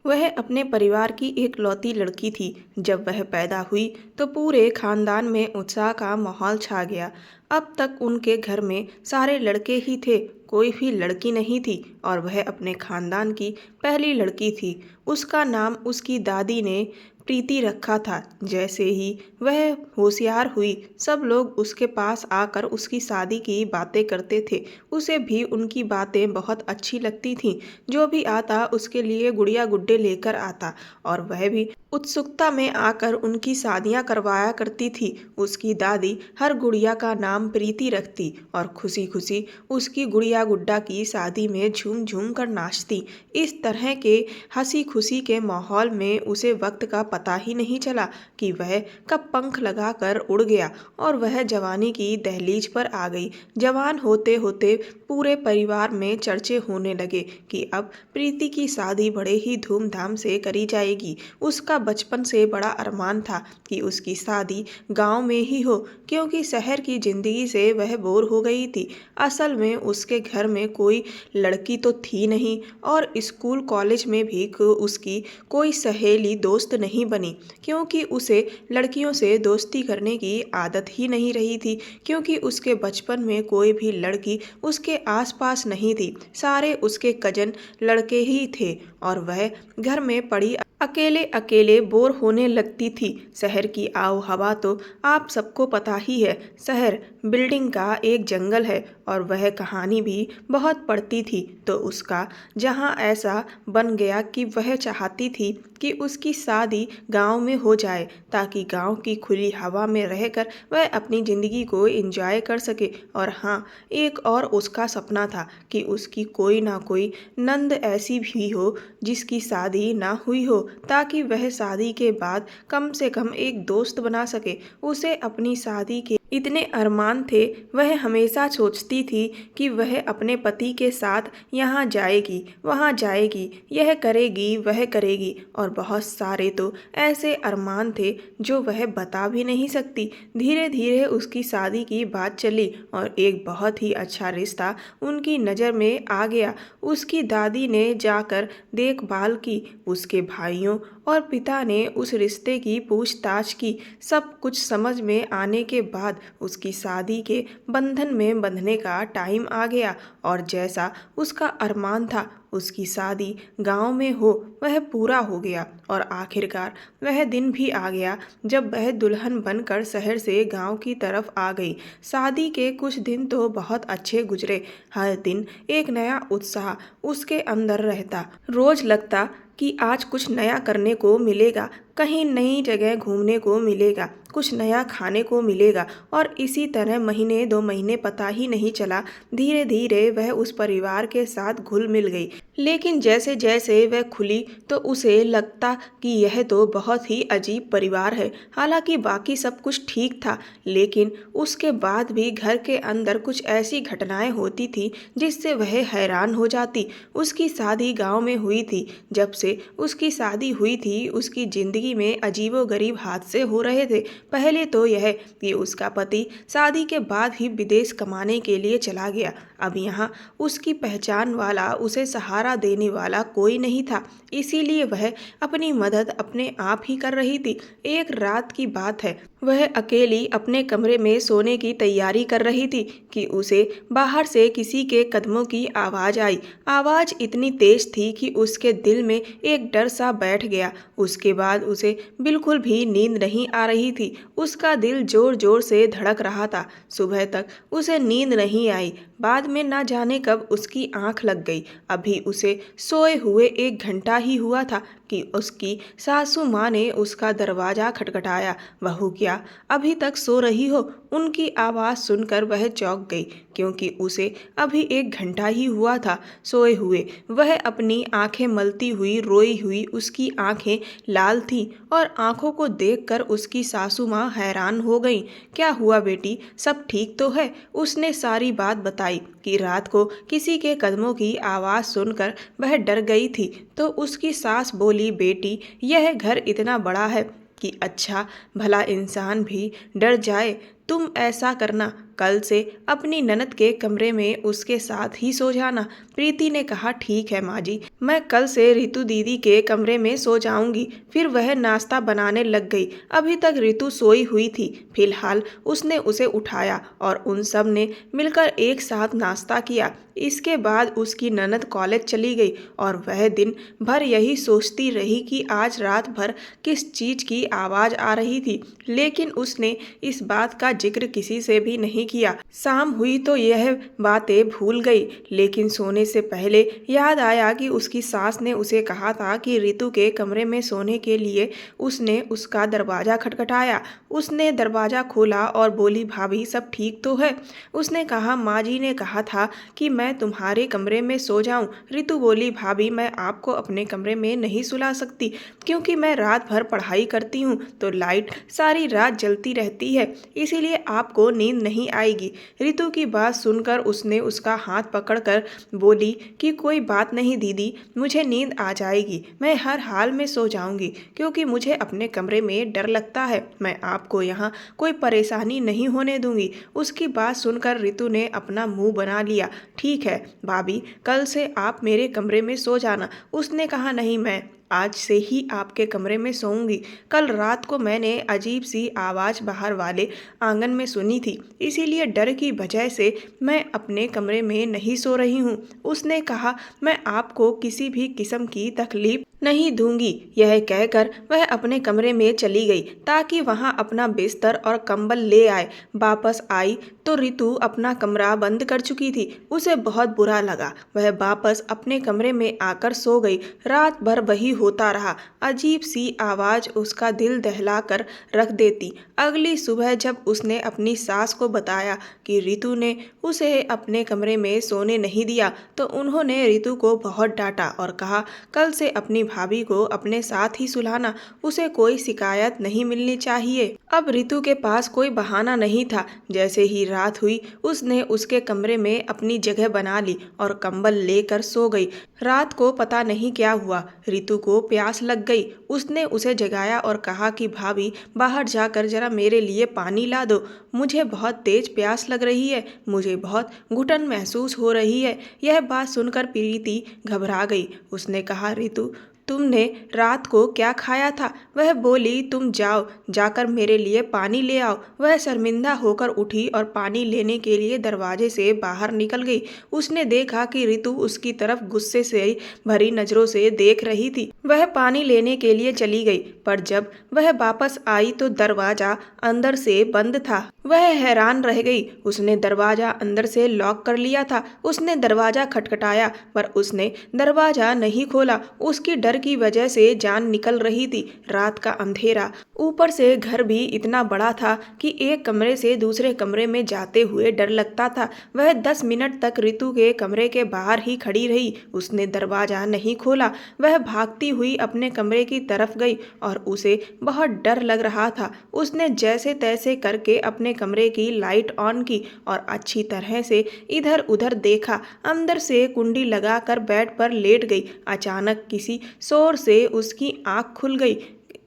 वह अपने परिवार की एकलौती लड़की थी। जब वह पैदा हुई तो पूरे खानदान में उत्साह का माहौल छा गया। अब तक उनके घर में सारे लड़के ही थे, कोई भी लड़की नहीं थी और वह अपने खानदान की पहली लड़की थी। उसका नाम उसकी दादी ने प्रीति रखा था। जैसे ही वह होशियार हुई, सब लोग उसके पास आकर उसकी शादी की बातें करते थे। उसे भी उनकी बातें बहुत अच्छी लगती थीं। जो भी आता उसके लिए गुड़िया गुड्डे लेकर आता और वह भी उत्सुकता में आकर उनकी शादियां करवाया करती थी। उसकी दादी हर गुड़िया का नाम प्रीति रखती और खुशी खुशी उसकी गुड़िया गुड्डा की शादी में झूम झूम कर नाचती। इस तरह के हंसी खुशी के माहौल में उसे वक्त का पता ही नहीं चला कि वह कब पंख लगाकर उड़ गया और वह जवानी की दहलीज पर आ गई। जवान होते होते पूरे परिवार में चर्चे होने लगे कि अब प्रीति की शादी बड़े ही धूमधाम से करी जाएगी। उसका बचपन से बड़ा अरमान था कि उसकी शादी गांव में ही हो, क्योंकि शहर की जिंदगी से वह बोर हो गई थी। असल में उसके घर में कोई लड़की तो थी नहीं और स्कूल कॉलेज में भी उसकी कोई सहेली दोस्त नहीं बनी, क्योंकि उसे लड़कियों से दोस्ती करने की आदत ही नहीं रही थी। क्योंकि उसके बचपन में कोई भी लड़की उसके आसपास नहीं थी, सारे उसके कजन लड़के ही थे और वह घर में पड़ी अकेले अकेले बोर होने लगती थी। शहर की आओ हवा तो आप सबको पता ही है। शहर बिल्डिंग का एक जंगल है और वह कहानी भी बहुत पढ़ती थी। तो उसका जहाँ ऐसा बन गया कि वह चाहती थी कि उसकी शादी गांव में हो जाए, ताकि गांव की खुली हवा में रहकर वह अपनी ज़िंदगी को एंजॉय कर सके। और हाँ, एक और उसका सपना था कि उसकी कोई ना कोई नंद ऐसी भी हो जिसकी शादी ना हुई हो, ताकि वह शादी के बाद कम से कम एक दोस्त बना सके। उसे अपनी शादी के इतने अरमान थे। वह हमेशा सोचती थी कि वह अपने पति के साथ यहाँ जाएगी, वहाँ जाएगी, यह करेगी, वह करेगी और बहुत सारे तो ऐसे अरमान थे जो वह बता भी नहीं सकती। धीरे धीरे उसकी शादी की बात चली और एक बहुत ही अच्छा रिश्ता उनकी नज़र में आ गया। उसकी दादी ने जाकर देखभाल की, उसके भाइयों और पिता ने उस रिश्ते की पूछताछ की। सब कुछ समझ में आने के बाद उसकी शादी के बंधन में बंधने का टाइम आ गया और जैसा उसका अरमान था उसकी शादी गांव में हो, वह पूरा हो गया। और आखिरकार वह दिन भी आ गया जब वह दुल्हन बनकर शहर से गांव की तरफ आ गई। शादी के कुछ दिन तो बहुत अच्छे गुजरे। हर दिन एक नया उत्साह उसके अंदर रहता। रोज लगता कि आज कुछ नया करने को मिलेगा, कहीं नई जगह घूमने को मिलेगा, कुछ नया खाने को मिलेगा। और इसी तरह महीने 2 महीने पता ही नहीं चला। धीरे धीरे वह उस परिवार के साथ घुल मिल गई। लेकिन जैसे जैसे वह खुली तो उसे लगता कि यह तो बहुत ही अजीब परिवार है। हालांकि बाकी सब कुछ ठीक था, लेकिन उसके बाद भी घर के अंदर कुछ ऐसी घटनाएं होती थी जिससे वह हैरान हो जाती। उसकी शादी गांव में हुई थी। जब से उसकी शादी हुई थी उसकी ज़िंदगी में अजीबोगरीब हादसे हो रहे थे। पहले तो यह कि उसका पति शादी के बाद ही विदेश कमाने के लिए चला गया। अब यहाँ उसकी पहचान वाला, उसे सहारा देने वाला कोई नहीं था, इसीलिए वह अपनी मदद अपने आप ही कर रही थी। एक रात की बात है, वह अकेली अपने कमरे में सोने की तैयारी कर रही थी कि उसे बाहर से किसी के कदमों की आवाज़ आई। आवाज़ इतनी तेज थी कि उसके दिल में एक डर सा बैठ गया। उसके बाद उसे बिल्कुल भी नींद नहीं आ रही थी। उसका दिल जोर जोर से धड़क रहा था। सुबह तक उसे नींद नहीं आई। बाद में ना जाने कब उसकी आंख लग गई। अभी उसे सोए हुए 1 घंटा ही हुआ था कि उसकी सासू माँ ने उसका दरवाज़ा खटखटाया। बहू क्या अभी तक सो रही हो? उनकी आवाज़ सुनकर वह चौंक गई, क्योंकि उसे अभी 1 घंटा ही हुआ था सोए हुए। वह अपनी आंखें मलती हुई रोई हुई, उसकी आंखें लाल थीं और आंखों को देखकर उसकी सासू माँ हैरान हो गईं। क्या हुआ बेटी, सब ठीक तो है? उसने सारी बात बताई कि रात को किसी के कदमों की आवाज़ सुनकर वह डर गई थी। तो उसकी सास बोली, बेटी यह घर इतना बड़ा है कि अच्छा भला इंसान भी डर जाए। तुम ऐसा करना, कल से अपनी ननद के कमरे में उसके साथ ही सो जाना। प्रीति ने कहा, ठीक है माँ जी, मैं कल से रितु दीदी के कमरे में सो जाऊंगी। फिर वह नाश्ता बनाने लग गई। अभी तक रितु सोई हुई थी। फिलहाल उसने उसे उठाया और उन सब ने मिलकर एक साथ नाश्ता किया। इसके बाद उसकी ननद कॉलेज चली गई और वह दिन भर यही सोचती रही कि आज रात भर किस चीज की आवाज आ रही थी, लेकिन उसने इस बात का जिक्र किसी से भी नहीं किया। शाम हुई तो यह बातें भूल गई, लेकिन सोने से पहले याद आया कि उसकी सास ने उसे कहा था कि रितु के कमरे में सोने के लिए उसने उसका दरवाजा खटखटाया। उसने दरवाजा खोला और बोली, भाभी सब ठीक तो है? उसने कहा, माँ जी ने कहा था कि मैं तुम्हारे कमरे में सो जाऊं। रितु बोली, भाभी मैं आपको अपने कमरे में नहीं सुला सकती, क्योंकि मैं रात भर पढ़ाई करती हूँ तो लाइट सारी रात जलती रहती है, इसीलिए आपको नींद नहीं आएगी। रितु की बात सुनकर उसने उसका हाथ पकड़कर बोली कि कोई बात नहीं दीदी, मुझे नींद आ जाएगी, मैं हर हाल में सो जाऊंगी, क्योंकि मुझे अपने कमरे में डर लगता है। मैं आपको यहाँ कोई परेशानी नहीं होने दूंगी। उसकी बात सुनकर रितु ने अपना मुंह बना लिया। ठीक है भाभी, कल से आप मेरे कमरे में सो जाना। उसने कहा, नहीं, मैं आज से ही आपके कमरे में सोऊंगी। कल रात को मैंने अजीब सी आवाज़ बाहर वाले आंगन में सुनी थी, इसीलिए डर की वजह से मैं अपने कमरे में नहीं सो रही हूँ। उसने कहा, मैं आपको किसी भी किस्म की तकलीफ नहीं दूंगी। यह कहकर वह अपने कमरे में चली गई ताकि वहां अपना बिस्तर और कंबल ले आए। वापस आई तो रितु अपना कमरा बंद कर चुकी थी। उसे बहुत बुरा लगा। वह वापस अपने कमरे में आकर सो गई। रात भर वही होता रहा। अजीब सी आवाज उसका दिल दहला कर रख देती। अगली सुबह जब उसने अपनी सास को बताया कि रितु ने उसे अपने कमरे में सोने नहीं दिया, तो उन्होंने रितु को बहुत डांटा और कहा, कल से अपनी भाभी को अपने साथ ही सुलाना, उसे कोई शिकायत नहीं मिलनी चाहिए। अब रितु के पास कोई बहाना नहीं था। जैसे ही रात हुई उसने उसके कमरे में अपनी जगह बना ली और कंबल लेकर सो गई। रात को पता नहीं क्या हुआ, रितु को प्यास लग गई। उसने उसे जगाया और कहा कि भाभी बाहर जाकर जरा मेरे लिए पानी ला दो, मुझे बहुत तेज प्यास लग रही है, मुझे बहुत घुटन महसूस हो रही है। यह बात सुनकर प्रीति घबरा गई। उसने कहा, रितु तुमने रात को क्या खाया था? वह बोली, तुम जाओ, जाकर मेरे लिए पानी ले आओ। वह शर्मिंदा होकर उठी और पानी लेने के लिए दरवाजे से बाहर निकल गई। उसने देखा कि रितु उसकी तरफ गुस्से से भरी नजरों से देख रही थी। वह पानी लेने के लिए चली गई, पर जब वह वापस आई तो दरवाजा अंदर से बंद था। वह हैरान रह गई। उसने दरवाजा अंदर से लॉक कर लिया था। उसने दरवाजा खटखटाया, पर उसने दरवाजा नहीं खोला। उसकी डर की वजह से जान निकल रही थी। रात का अंधेरा, ऊपर से घर भी इतना बड़ा था कि एक कमरे से दूसरे कमरे में जाते हुए डर लगता था। वह 10 मिनट तक रितु के कमरे के बाहर ही खड़ी रही। उसने दरवाजा नहीं खोला। वह भागती हुई अपने कमरे की तरफ गई और उसे बहुत डर लग रहा था। उसने जैसे तैसे करके अपने कमरे की लाइट ऑन की और अच्छी तरह से इधर उधर देखा। अंदर से कुंडी लगाकर बेड पर लेट गई। अचानक किसी शोर से उसकी आंख खुल गई।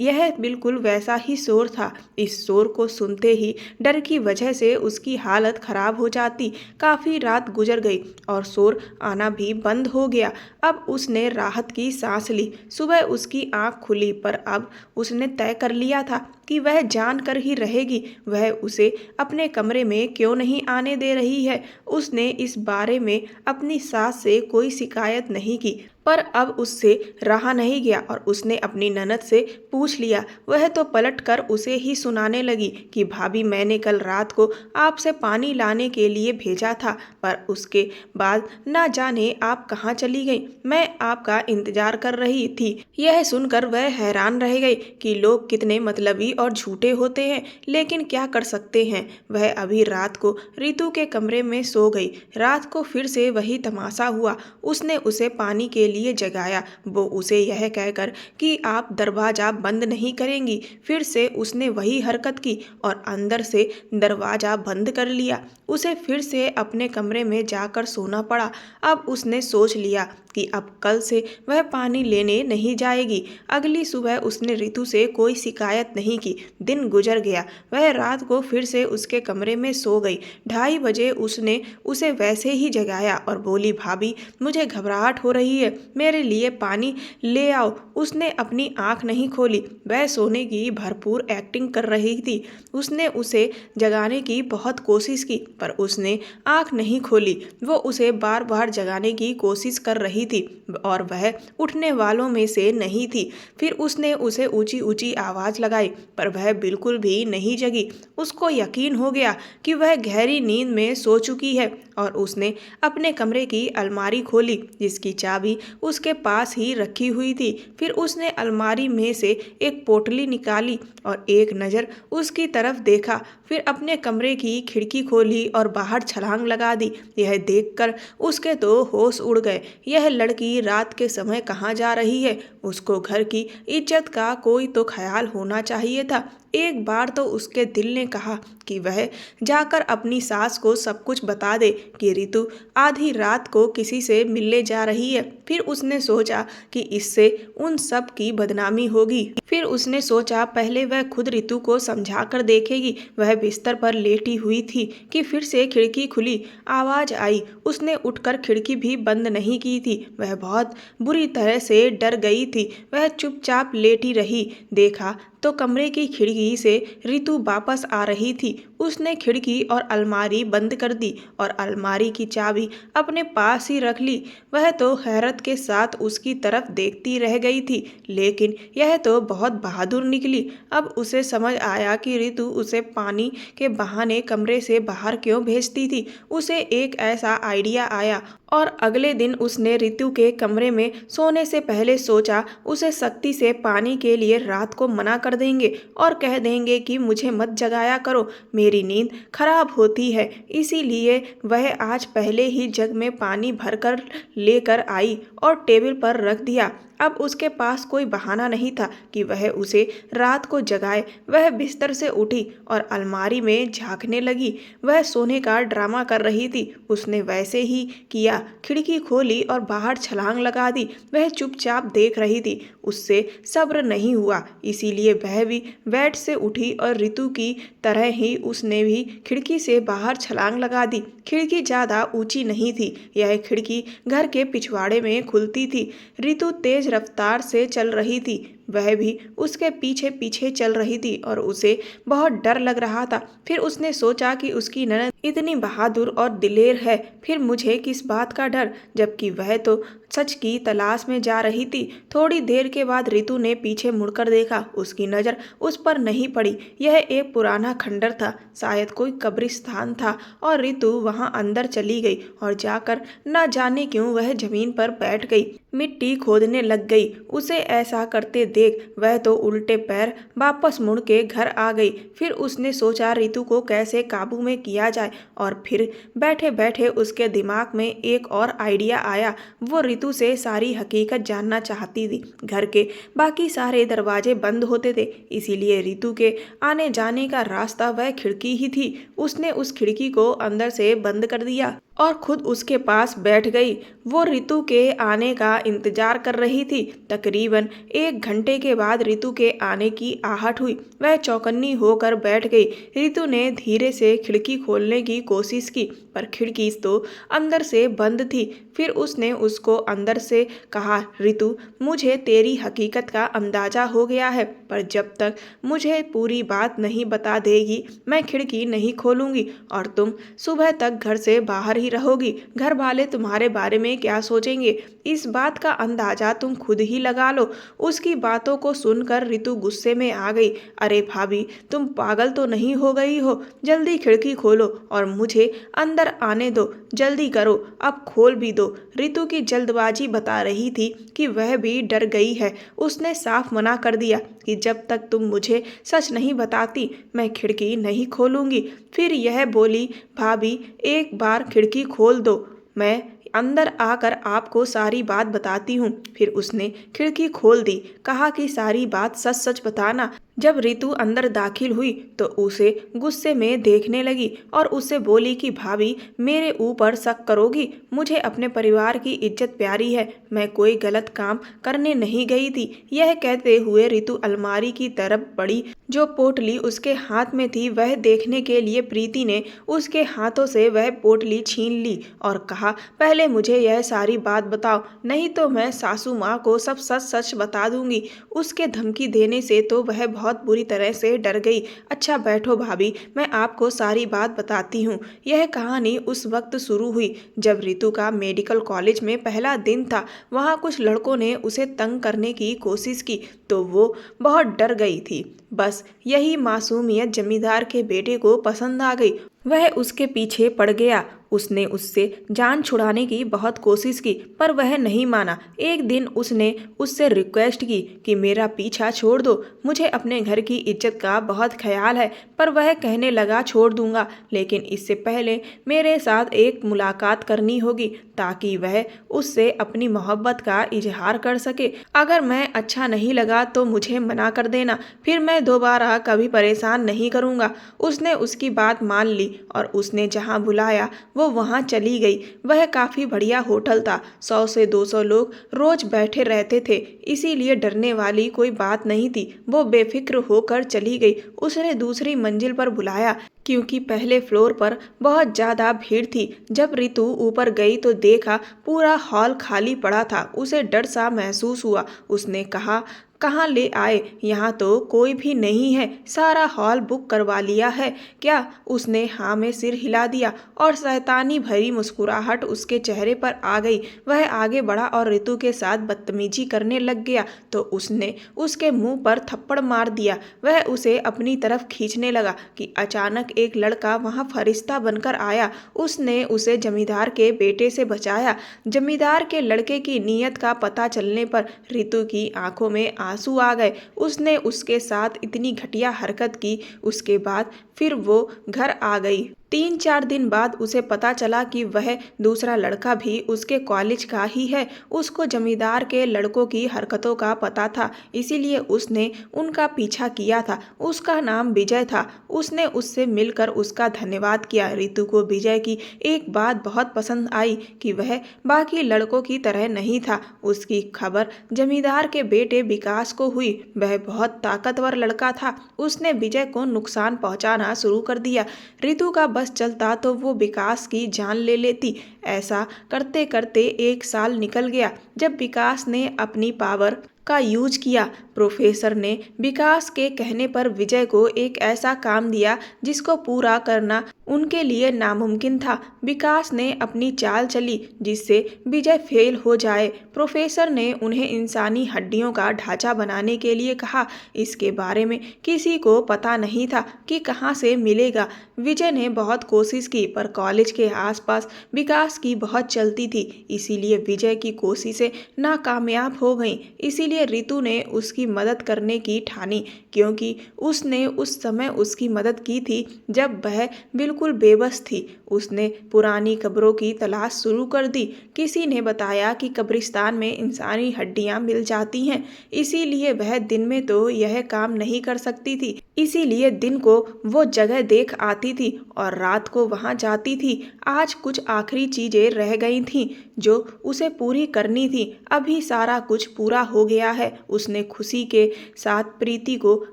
यह बिल्कुल वैसा ही शोर था। इस शोर को सुनते ही डर की वजह से उसकी हालत खराब हो जाती। काफ़ी रात गुजर गई और शोर आना भी बंद हो गया। अब उसने राहत की सांस ली। सुबह उसकी आंख खुली, पर अब उसने तय कर लिया था कि वह जान कर ही रहेगी वह उसे अपने कमरे में क्यों नहीं आने दे रही है। उसने इस बारे में अपनी सास से कोई शिकायत नहीं की, पर अब उससे रहा नहीं गया और उसने अपनी ननद से पूछ लिया। वह तो पलट कर उसे ही सुनाने लगी कि भाभी मैंने कल रात को आपसे पानी लाने के लिए भेजा था, पर उसके बाद ना जाने आप कहाँ चली गई। मैं आपका इंतजार कर रही थी। यह सुनकर वह हैरान रह गई कि लोग कितने मतलबी और झूठे होते हैं, लेकिन क्या कर सकते हैं। वह अभी रात को रितु के कमरे में सो गई। रात को फिर से वही तमाशा हुआ। उसने उसे पानी के लिए जगाया। वो उसे यह कहकर कि आप दरवाजा बंद नहीं करेंगी। फिर से उसने वही हरकत की और अंदर से दरवाजा बंद कर लिया। उसे फिर से अपने कमरे में जाकर सोना पड़ा। अब उसने सोच लिया कि अब कल से वह पानी लेने नहीं जाएगी। अगली सुबह उसने रितु से कोई शिकायत नहीं की। दिन गुजर गया। वह रात को फिर से उसके कमरे में सो गई। 2:30 बजे उसने उसे वैसे ही जगाया और बोली, भाभी मुझे घबराहट हो रही है, मेरे लिए पानी ले आओ। उसने अपनी आंख नहीं खोली। वह सोने की भरपूर एक्टिंग कर रही थी। उसने उसे जगाने की बहुत कोशिश की पर उसने आंख नहीं खोली। वो उसे बार बार जगाने की कोशिश कर रही थी और वह उठने वालों में से नहीं थी। फिर उसने उसे ऊंची ऊंची आवाज़ लगाई पर वह बिल्कुल भी नहीं जगी। उसको यकीन हो गया कि वह गहरी नींद में सो चुकी है और उसने अपने कमरे की अलमारी खोली जिसकी चाबी उसके पास ही रखी हुई थी। फिर उसने अलमारी में से एक पोटली निकाली और एक नज़र उसकी तरफ देखा। फिर अपने कमरे की खिड़की खोली और बाहर छलांग लगा दी। यह देखकर उसके तो होश उड़ गए। यह लड़की रात के समय कहाँ जा रही है? उसको घर की इज्जत का कोई तो ख्याल होना चाहिए था। एक बार तो उसके दिल ने कहा कि वह जाकर अपनी सास को सब कुछ बता दे कि रितु आधी रात को किसी से मिलने जा रही है। फिर उसने सोचा कि इससे उन सब की बदनामी होगी। फिर उसने सोचा पहले वह खुद रितु को समझा कर देखेगी। वह बिस्तर पर लेटी हुई थी कि फिर से खिड़की खुली। आवाज़ आई। उसने उठकर खिड़की भी बंद नहीं की थी। वह बहुत बुरी तरह से डर गई थी। वह चुपचाप लेटी रही। देखा तो कमरे की खिड़की से रितु वापस आ रही थी। उसने खिड़की और अलमारी बंद कर दी और अलमारी की चाबी अपने पास ही रख ली। वह तो हैरत के साथ उसकी तरफ देखती रह गई थी। लेकिन यह तो बहुत बहादुर निकली। अब उसे समझ आया कि रितु उसे पानी के बहाने कमरे से बाहर क्यों भेजती थी। उसे एक ऐसा आइडिया आया और अगले दिन उसने रितु के कमरे में सोने से पहले सोचा उसे सख्ती से पानी के लिए रात को मना कर देंगे और कह देंगे कि मुझे मत जगाया करो, मेरी नींद खराब होती है। इसीलिए वह आज पहले ही जग में पानी भरकर लेकर आई और टेबल पर रख दिया। अब उसके पास कोई बहाना नहीं था कि वह उसे रात को जगाए। वह बिस्तर से उठी और अलमारी में झांकने लगी। वह सोने का ड्रामा कर रही थी। उसने वैसे ही किया। खिड़की खोली और बाहर छलांग लगा दी। वह चुपचाप देख रही थी। उससे सब्र नहीं हुआ, इसीलिए वह भी बेड से उठी और रितु की तरह ही उसने भी खिड़की से बाहर छलांग लगा दी। खिड़की ज़्यादा ऊंची नहीं थी। यह खिड़की घर के पिछवाड़े में खुलती थी। रितु तेज रफ्तार से चल रही थी। वह भी उसके पीछे पीछे चल रही थी और उसे बहुत डर लग रहा था। फिर उसने सोचा कि उसकी ननद इतनी बहादुर और दिलेर है, फिर मुझे किस बात का डर, जबकि वह तो सच की तलाश में जा रही थी। थोड़ी देर के बाद रितु ने पीछे मुड़कर देखा। उसकी नज़र उस पर नहीं पड़ी। यह एक पुराना खंडर था, शायद कोई कब्रिस्तान था और रितु वहां अंदर चली गई और जाकर न जाने क्यों वह जमीन पर बैठ गई, मिट्टी खोदने लग गई। उसे ऐसा करते देख वह तो उल्टे पैर वापस मुड़ के घर आ गई। फिर उसने सोचा रितु को कैसे काबू में किया जाए और फिर बैठे बैठे उसके दिमाग में एक और आइडिया आया। वो रितु से सारी हकीकत जानना चाहती थी। घर के बाकी सारे दरवाजे बंद होते थे, इसीलिए रितु के आने जाने का रास्ता वह खिड़की ही थी। उसने उस खिड़की को अंदर से बंद कर दिया और खुद उसके पास बैठ गई। वो रितु के आने का इंतजार कर रही थी। तकरीबन 1 घंटे के बाद रितु के आने की आहट हुई। वह चौकन्नी होकर बैठ गई। रितु ने धीरे से खिड़की खोलने की कोशिश की पर खिड़की तो अंदर से बंद थी। फिर उसने उसको अंदर से कहा, रितु मुझे तेरी हकीकत का अंदाजा हो गया है, पर जब तक मुझे पूरी बात नहीं बता देगी मैं खिड़की नहीं खोलूंगी और तुम सुबह तक घर से बाहर ही रहोगी। घर वाले तुम्हारे बारे में क्या सोचेंगे इस बात का अंदाजा तुम खुद ही लगा लो। उसकी बातों को सुनकर रितु गुस्से में आ गई। अरे भाभी, तुम पागल तो नहीं हो गई हो? जल्दी खिड़की खोलो और मुझे अंदर आने दो। जल्दी करो, अब खोल भी दो। रितु की जल्दबाजी बता रही थी कि वह भी डर गई है। उसने साफ मना कर दिया कि जब तक तुम मुझे सच नहीं बताती मैं खिड़की नहीं खोलूंगी। फिर यह बोली, भाभी एक बार खिड़की खोल दो, मैं अंदर आकर आपको सारी बात बताती हूँ। फिर उसने खिड़की खोल दी। कहा कि सारी बात सच सच बताना, जब रितु अंदर दाखिल हुई तो उसे गुस्से में देखने लगी और उससे बोली कि भाभी, मेरे ऊपर शक करोगी? मुझे अपने परिवार की इज्जत प्यारी है, मैं कोई गलत काम करने नहीं गई थी। यह कहते हुए रितु अलमारी की तरफ बढ़ी। जो पोटली उसके हाथ में थी वह देखने के लिए प्रीति ने उसके हाथों से वह पोटली छीन ली और कहा, पहले मुझे यह सारी बात बताओ, नहीं तो मैं सासू माँ को सब सच सच बता दूंगी। उसके धमकी देने से तो वह बहुत बुरी तरह से डर गई। अच्छा बैठो भाभी, मैं आपको सारी बात बताती हूँ। यह कहानी उस वक्त शुरू हुई जब रितु का मेडिकल कॉलेज में पहला दिन था। वहाँ कुछ लड़कों ने उसे तंग करने की कोशिश की तो वो बहुत डर गई थी। बस यही मासूमियत जमींदार के बेटे को पसंद आ गई। वह उसके पीछे पड़ गया। उसने उससे जान छुड़ाने की बहुत कोशिश की पर वह नहीं माना। एक दिन उसने उससे रिक्वेस्ट की कि मेरा पीछा छोड़ दो, मुझे अपने घर की इज्जत का बहुत ख्याल है। पर वह कहने लगा, छोड़ दूंगा, लेकिन इससे पहले मेरे साथ एक मुलाकात करनी होगी ताकि वह उससे अपनी मोहब्बत का इजहार कर सके। अगर मैं अच्छा नहीं लगा तो मुझे मना कर देना, फिर मैं दोबारा कभी परेशान नहीं करूंगा। उसने उसकी बात मान ली और उसने जहां बुलाया वो वहां चली गई। वह काफी बढ़िया होटल था। 100 से 200 लोग रोज बैठे रहते थे, इसीलिए डरने वाली कोई बात नहीं थी। वो बेफिक्र होकर चली गई। उसने दूसरी मंजिल पर बुलाया क्योंकि पहले फ्लोर पर बहुत ज्यादा भीड़ थी। जब रितु ऊपर गई तो देखा पूरा हॉल खाली पड़ा था। उसे डर सा महसूस हुआ। उसने कहा, कहाँ ले आए? यहाँ तो कोई भी नहीं है, सारा हॉल बुक करवा लिया है क्या? उसने हाँ में सिर हिला दिया और शैतानी भरी मुस्कुराहट उसके चेहरे पर आ गई। वह आगे बढ़ा और रितु के साथ बदतमीजी करने लग गया तो उसने उसके मुंह पर थप्पड़ मार दिया। वह उसे अपनी तरफ खींचने लगा कि अचानक एक लड़का वहाँ फरिश्ता बनकर आया। उसने उसे जमींदार के बेटे से बचाया। जमींदार के लड़के की नीयत का पता चलने पर रितु की आंखों में आंसू आ गए। उसने उसके साथ इतनी घटिया हरकत की। उसके बाद फिर वो घर आ गई। 3-4 दिन बाद उसे पता चला कि वह दूसरा लड़का भी उसके कॉलेज का ही है। उसको जमींदार के लड़कों की हरकतों का पता था, इसीलिए उसने उनका पीछा किया था। उसका नाम विजय था। उसने उससे मिलकर उसका धन्यवाद किया। रितु को विजय की एक बात बहुत पसंद आई कि वह बाकी लड़कों की तरह नहीं था। उसकी खबर जमींदार के बेटे विकास को हुई। वह बहुत ताकतवर लड़का था। उसने विजय को नुकसान पहुंचाना शुरू कर दिया। रितु का बस चलता तो वो विकास की जान ले लेती। ऐसा करते करते 1 साल निकल गया। जब विकास ने अपनी पावर का यूज किया, प्रोफेसर ने विकास के कहने पर विजय को एक ऐसा काम दिया जिसको पूरा करना उनके लिए नामुमकिन था। विकास ने अपनी चाल चली जिससे विजय फेल हो जाए। प्रोफेसर ने उन्हें इंसानी हड्डियों का ढांचा बनाने के लिए कहा। इसके बारे में किसी को पता नहीं था कि कहाँ से मिलेगा। विजय ने बहुत कोशिश की पर कॉलेज के आसपास विकास की बहुत चलती थी, इसीलिए विजय की कोशिशें नाकामयाब हो गईं। इसीलिए रितु ने उसकी मदद करने की ठानी क्योंकि उसने उस समय उसकी मदद की थी जब वह बिल्कुल बेबस थी। उसने पुरानी कब्रों की तलाश शुरू कर दी। किसी ने बताया कि कब्रिस्तान में इंसानी हड्डियां मिल जाती हैं, इसीलिए वह दिन में तो यह काम नहीं कर सकती थी। इसीलिए दिन को वो जगह देख आती थी और रात को वहां जाती थी। आज कुछ आखिरी चीजें रह गई थीं जो उसे पूरी करनी थी। अभी सारा कुछ पूरा हो गया है। उसने खुशी के साथ प्रीति को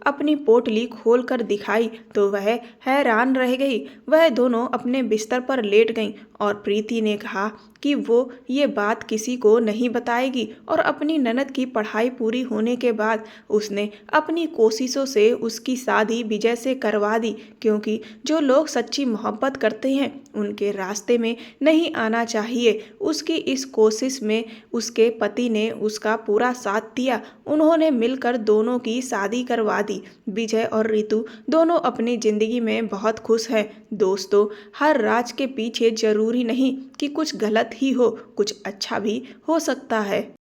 अपनी पोटली खोल कर दिखाई तो वह हैरान रह गई। वह दोनों अपने बिस्तर पर लेट गईं और प्रीति ने कहा कि वो ये बात किसी को नहीं बताएगी और अपनी ननद की पढ़ाई पूरी होने के बाद उसने अपनी कोशिशों से उसकी शादी विजय से करवा दी क्योंकि जो लोग सच्ची मोहब्बत करते हैं उनके रास्ते में नहीं आना चाहिए। उसकी इस कोशिश में उसके पति ने उसका पूरा साथ दिया। उन्होंने मिलकर दोनों की शादी करवा दी। विजय और रितु दोनों अपनी जिंदगी में बहुत खुश हैं। दोस्तों, हर राज के पीछे जरूरी नहीं कि कुछ गलत ही हो, कुछ अच्छा भी हो सकता है।